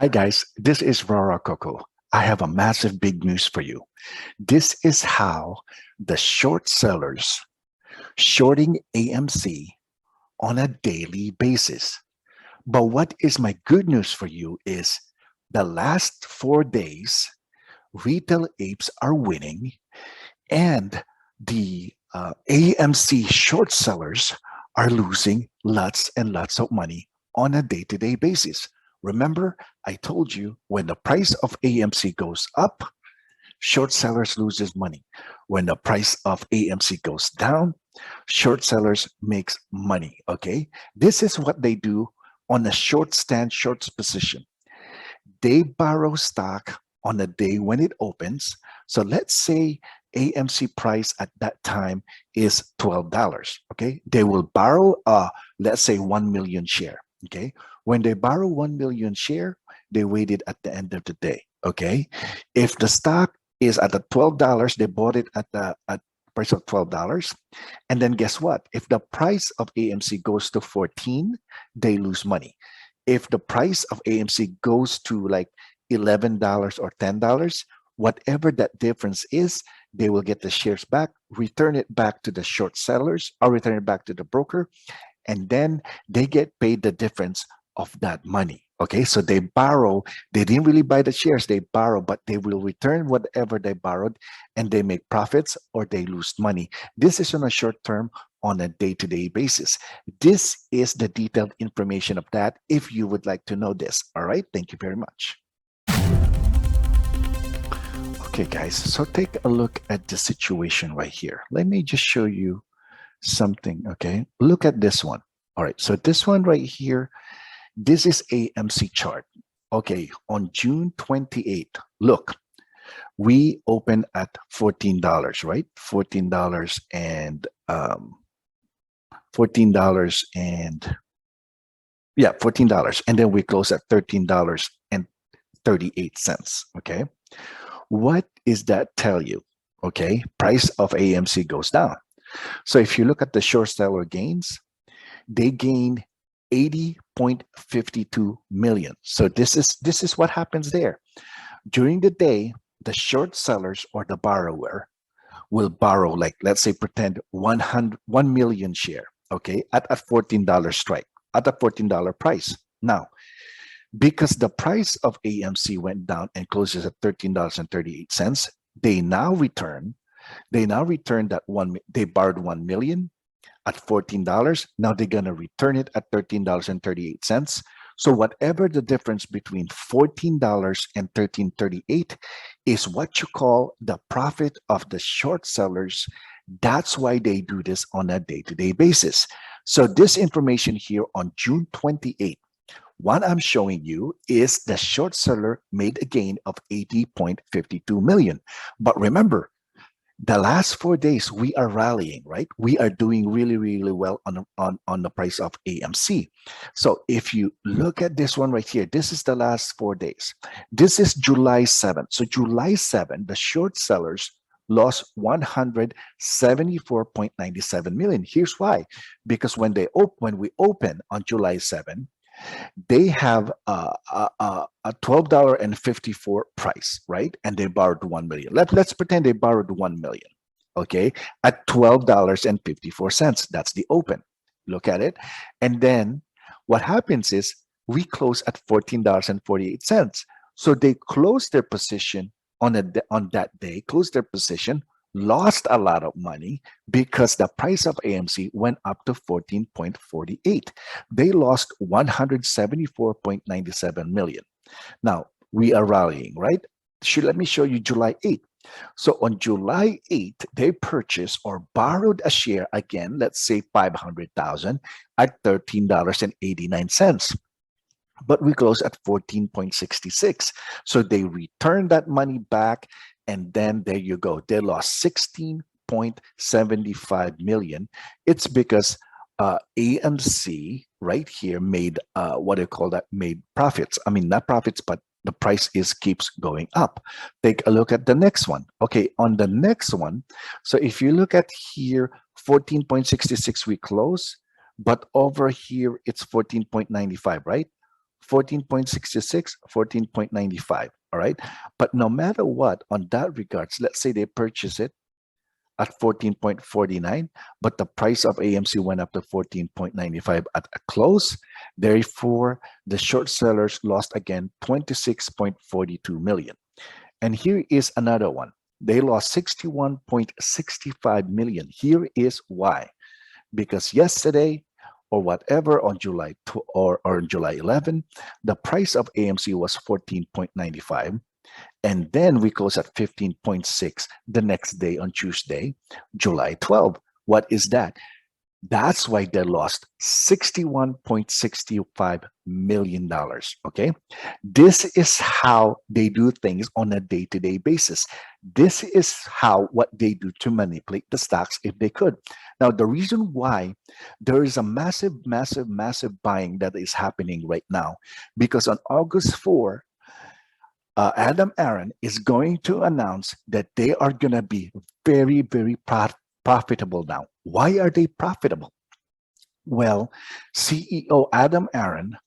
Hi guys, this is Rara Coco. I have a massive big news for you. This is how the short sellers shorting AMC on a daily basis. But what is my good news for you is the last 4 days, retail apes are winning and the AMC short sellers are losing lots and lots of money on a day-to-day basis. Remember, I told you when the price of AMC goes up, short sellers loses money. When the price of AMC goes down, short sellers makes money. Okay, this is what they do on a short stand, short position. They borrow stock on the day when it opens. So let's say AMC price at that time is $12. Okay, they will borrow let's say 1 million share. Okay, when they borrow 1 million share, they wait it at the end of the day. Okay, if the stock is at the $12, they bought it at the price of $12, and then guess what? If the price of AMC goes to 14, they lose money. If the price of AMC goes to like $11 or $10, whatever that difference is, they will get the shares back, return it back to the short sellers, or return it back to the broker, and then they get paid the difference of that money. Okay, so they borrow, they didn't really buy the shares, they borrow, but they will return whatever they borrowed and they make profits or they lose money. This is on a short term, on a day-to-day basis. This is the detailed information of that if you would like to know this. All right, thank you very much. Okay, guys, so take a look at the situation right here. Let me just show you something, okay? Look at this one. All right, so this one right here, this is AMC chart. Okay, on June 28th, look, we open at $14, right? $14 and $14 and yeah, $14. And then we close at $13.38. Okay. What is that tell you? Okay, price of AMC goes down. So if you look at the short seller gains, they gain 80.52 million. So this is what happens there. During the day, the short sellers or the borrower will borrow, like let's say pretend 1 million share, okay, at a $14 strike, at a $14 price. Now, because the price of AMC went down and closes at $13.38, they now return that they borrowed 1 million at $14. Now they're going to return it at $13.38. So whatever the difference between $14 and $13.38 is what you call the profit of the short sellers. That's why they do this on a day-to-day basis. So this information here on June 28th, what I'm showing you is the short seller made a gain of 80.52 million. But remember, the last 4 days we are rallying, right? We are doing really, really well on the price of AMC. So if you look at this one right here, this is the last 4 days. This is July 7th. So July 7th, the short sellers lost 174.97 million. Here's why. Because when we open on July 7th, they have a $12.54 price, right? And they borrowed 1 million. Let's pretend they borrowed 1 million, okay, at $12.54. That's the open. Look at it. And then what happens is we close at $14.48. So they closed their position on that day, closed their position, lost a lot of money because the price of AMC went up to 14.48. They lost 174.97 million. Now, we are rallying, right? Let me show you July 8th. So on July 8th, they purchased or borrowed a share again, let's say 500,000 at $13.89. But we close at 14.66. So they returned that money back, and then there you go. They lost 16.75 million. It's because AMC right here made what do you call that? Made profits. I mean, not profits, but the price keeps going up. Take a look at the next one. Okay, on the next one, so if you look at here, 14.66 we close, but over here it's 14.95, right? 14.66, 14.95. All right. But no matter what, on that regards, let's say they purchase it at 14.49, but the price of AMC went up to 14.95 at a close. Therefore, the short sellers lost again 26.42 million. And here is another one. They lost 61.65 million. Here is why. Because yesterday or whatever on July or on July 11, the price of AMC was 14.95. And then we close at 15.6 the next day on Tuesday, July 12. What is that? That's why they lost $61.65 million. Okay. This is how they do things on a day-to-day basis. This is how what they do to manipulate the stocks if they could. Now, the reason why there is a massive buying that is happening right now, because on August 4, Adam Aaron is going to announce that they are going to be very profitable now. Why are they profitable? Well, CEO Adam Aaron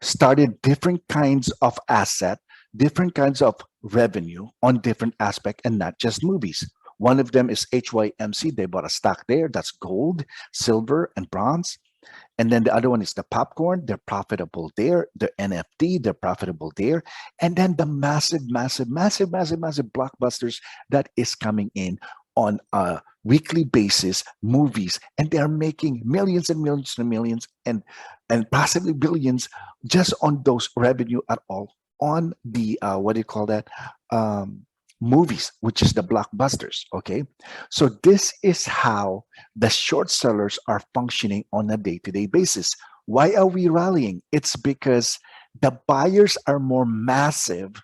started different kinds of asset, different kinds of revenue on different aspects, and not just movies. One of them is HYMC. They bought a stock there. That's gold, silver, and bronze. And then the other one is the popcorn. They're profitable there. The NFT, they're profitable there. And then the massive blockbusters that is coming in on a weekly basis, movies, and they're making millions and millions and millions and possibly billions just on those revenue at all on the what do you call that? Movies, which is the blockbusters. Okay, so this is how the short sellers are functioning on a day-to-day basis. Why are we rallying? It's because the buyers are more massive.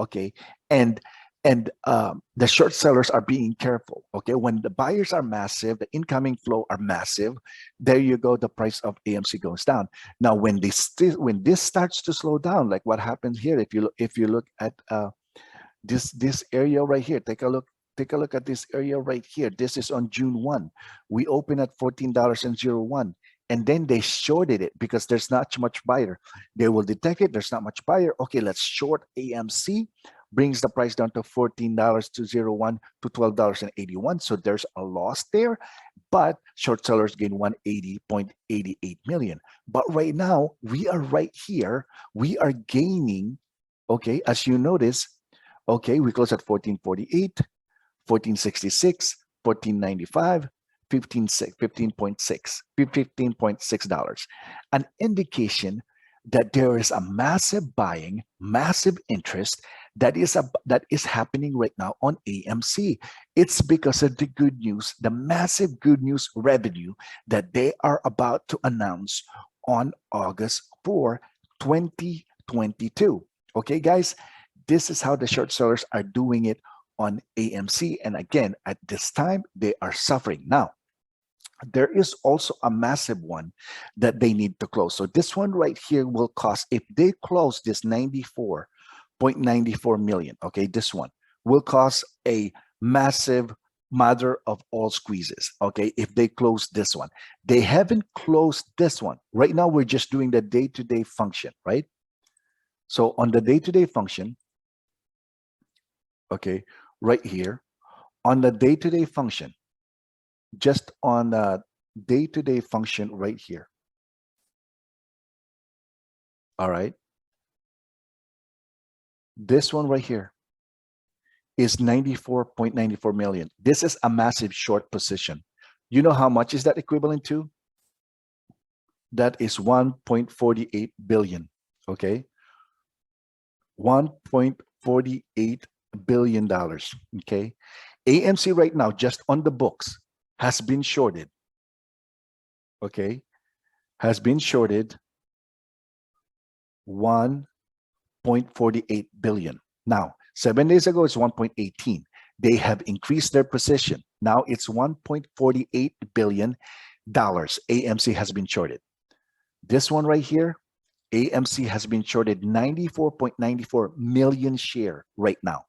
Okay, and the short sellers are being careful. Okay, when the buyers are massive, the incoming flow are massive. There you go. The price of AMC goes down. Now, when this starts to slow down, like what happens here, if you look at this area right here, take a look at this area right here. This is on June 1. We open at $14.01, and then they shorted it because there's not much buyer. They will detect it. There's not much buyer. Okay, let's short AMC. Brings the price down to $14.01 to $12.81. So there's a loss there, but short sellers gain 180.88 million. But right now, we are right here. We are gaining, okay, as you notice, okay, we close at 1448, 1466, 1495, 15.6 dollars. An indication that there is a massive buying, massive interest that is happening right now on AMC. It's because of the good news, the massive good news revenue that they are about to announce on August 4, 2022. Okay, guys, this is how the short sellers are doing it on AMC. And again, at this time, they are suffering. Now, there is also a massive one that they need to close. So this one right here will cost, if they close this 94.94 million, okay, this one will cost a massive mother of all squeezes, okay, if they close this one. They haven't closed this one. Right now, we're just doing the day-to-day function, right? So on the day-to-day function, okay, right here, on the day-to-day function, just on the day-to-day function right here. All right. This one right here is 94.94 million. This is a massive short position. You know how much is that equivalent to? That is 1.48 billion. Okay. $1.48 billion. Okay. AMC right now, just on the books, has been shorted. Okay. Has been shorted 1.48 billion. Now, 7 days ago, it's 1.18. They have increased their position. Now it's $1.48 billion. AMC has been shorted. This one right here, AMC has been shorted 94.94 million share right now.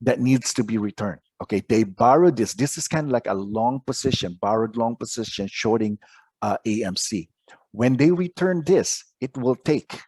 That needs to be returned. Okay, they borrowed this. This is kind of like a long position, borrowed long position, shorting AMC. When they return this, it will take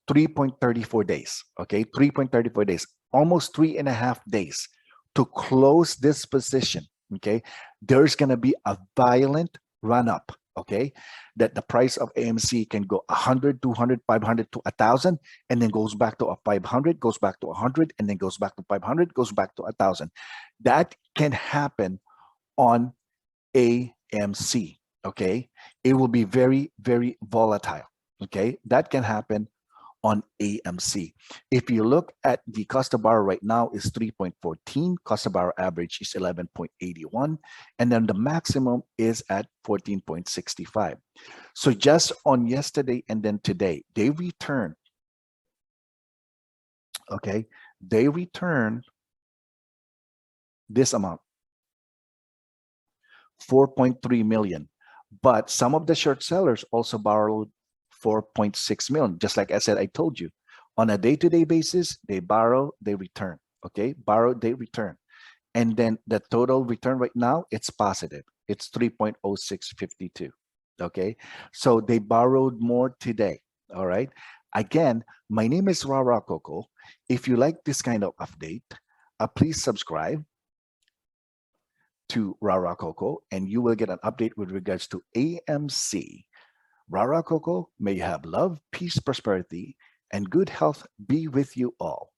3.34 days, okay? 3.34 days, almost 3.5 days to close this position, okay? There's gonna be a violent run up, okay? That the price of AMC can go 100, 200, 500 to 1,000, and then goes back to a 500, goes back to 100, and then goes back to 500, goes back to 1,000. That can happen on AMC, okay? It will be very, very volatile, okay? That can happen on AMC. If you look at the cost to borrow right now is 3.14, cost to borrow average is 11.81, and then the maximum is at 14.65. So just on yesterday and then today, they return, okay? They return this amount, 4.3 million. But some of the short sellers also borrowed 4.6 million. Just like I said, I told you, on a day-to-day basis, they borrow, they return. Okay, borrow, they return. And then the total return right now, it's positive. It's 3.0652. Okay, so they borrowed more today. All right. Again, my name is Rara Coco. If you like this kind of update, please subscribe to Rara Coco, and you will get an update with regards to AMC. Rara Coco, may you have love, peace, prosperity, and good health be with you all.